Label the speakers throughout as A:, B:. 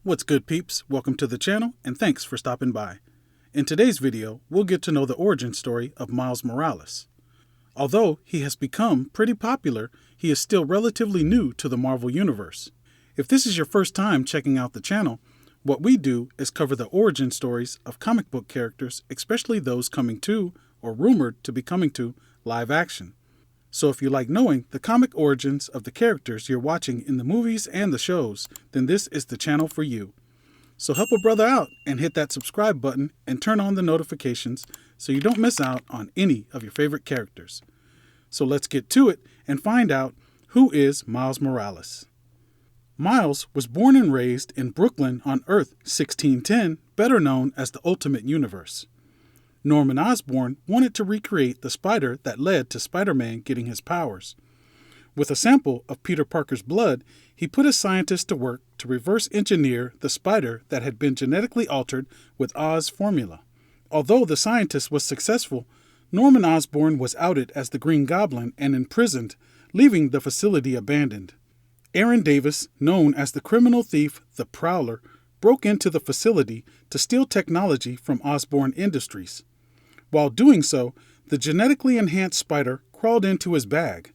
A: What's good, peeps? Welcome to the channel and thanks for stopping by. In today's video, we'll get to know the origin story of Miles Morales. Although he has become pretty popular, he is still relatively new to the Marvel Universe. If this is your first time checking out the channel, what we do is cover the origin stories of comic book characters, especially those coming to, or rumored to be coming to, live action. So if you like knowing the comic origins of the characters you're watching in the movies and the shows, then this is the channel for you. So help a brother out and hit that subscribe button and turn on the notifications so you don't miss out on any of your favorite characters. So let's get to it and find out who is Miles Morales. Miles was born and raised in Brooklyn on Earth 1610, better known as the Ultimate Universe. Norman Osborn wanted to recreate the spider that led to Spider-Man getting his powers. With a sample of Peter Parker's blood, he put a scientist to work to reverse engineer the spider that had been genetically altered with Oz formula. Although the scientist was successful, Norman Osborn was outed as the Green Goblin and imprisoned, leaving the facility abandoned. Aaron Davis, known as the criminal thief The Prowler, broke into the facility to steal technology from Osborn Industries. While doing so, the genetically enhanced spider crawled into his bag.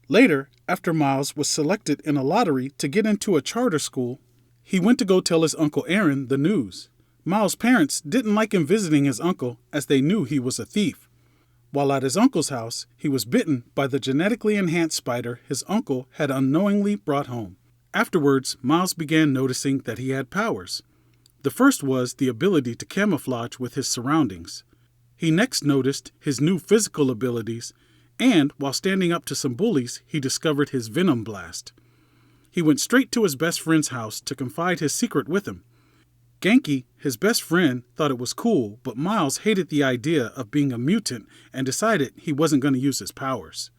A: Later, after Miles was selected in a lottery to get into a charter school, he went to go tell his Uncle Aaron the news. Miles' parents didn't like him visiting his uncle as they knew he was a thief. While at his uncle's house, he was bitten by the genetically enhanced spider his uncle had unknowingly brought home. Afterwards, Miles began noticing that he had powers. The first was the ability to camouflage with his surroundings. He next noticed his new physical abilities, and while standing up to some bullies, he discovered his Venom Blast. He went straight to his best friend's house to confide his secret with him. Ganke, his best friend, thought it was cool, but Miles hated the idea of being a mutant and decided he wasn't going to use his powers.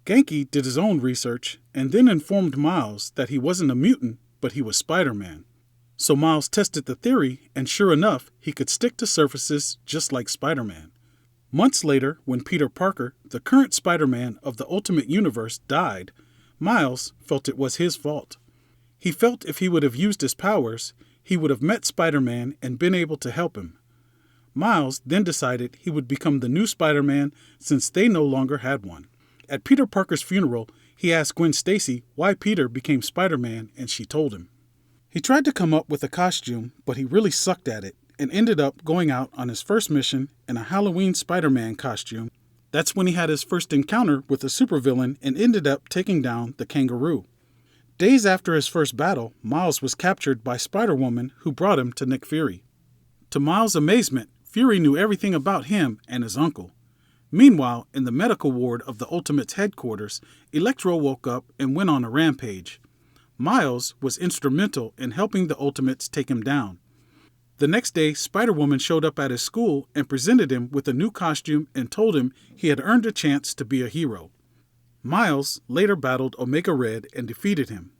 A: Ganke did his own research and then informed Miles that he wasn't a mutant, but he was Spider-Man. So Miles tested the theory, and sure enough, he could stick to surfaces just like Spider-Man. Months later, when Peter Parker, the current Spider-Man of the Ultimate Universe, died, Miles felt it was his fault. He felt if he would have used his powers, he would have met Spider-Man and been able to help him. Miles then decided he would become the new Spider-Man since they no longer had one. At Peter Parker's funeral, he asked Gwen Stacy why Peter became Spider-Man, and she told him. He tried to come up with a costume, but he really sucked at it and ended up going out on his first mission in a Halloween Spider-Man costume. That's when he had his first encounter with a supervillain and ended up taking down the Kangaroo. Days after his first battle, Miles was captured by Spider-Woman, who brought him to Nick Fury. To Miles' amazement, Fury knew everything about him and his uncle. Meanwhile, in the medical ward of the Ultimates headquarters, Electro woke up and went on a rampage. Miles was instrumental in helping the Ultimates take him down. The next day, Spider-Woman showed up at his school and presented him with a new costume and told him he had earned a chance to be a hero. Miles later battled Omega Red and defeated him.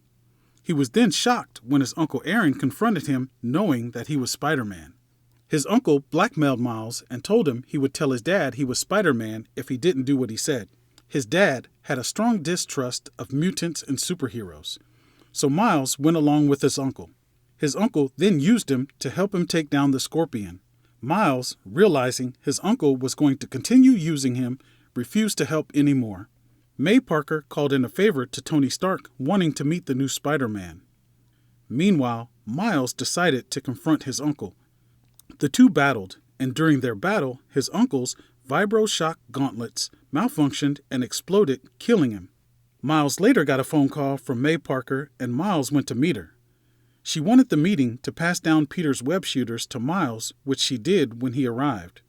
A: He was then shocked when his Uncle Aaron confronted him, knowing that he was Spider-Man. His uncle blackmailed Miles and told him he would tell his dad he was Spider-Man if he didn't do what he said. His dad had a strong distrust of mutants and superheroes. So Miles went along with his uncle. His uncle then used him to help him take down the Scorpion. Miles, realizing his uncle was going to continue using him, refused to help anymore. May Parker called in a favor to Tony Stark, wanting to meet the new Spider-Man. Meanwhile, Miles decided to confront his uncle. The two battled, and during their battle, his uncle's vibro-shock gauntlets malfunctioned and exploded, killing him. Miles later got a phone call from May Parker, and Miles went to meet her. She wanted the meeting to pass down Peter's web shooters to Miles, which she did when he arrived.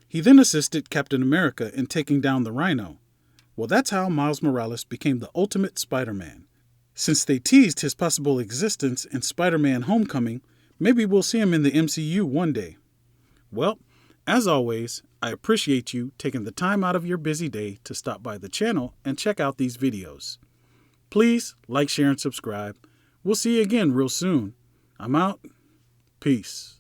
A: He then assisted Captain America in taking down the Rhino. Well, that's how Miles Morales became the Ultimate Spider-Man. Since they teased his possible existence in Spider-Man Homecoming, maybe we'll see him in the MCU one day. Well, as always, I appreciate you taking the time out of your busy day to stop by the channel and check out these videos. Please like, share, and subscribe. We'll see you again real soon. I'm out. Peace.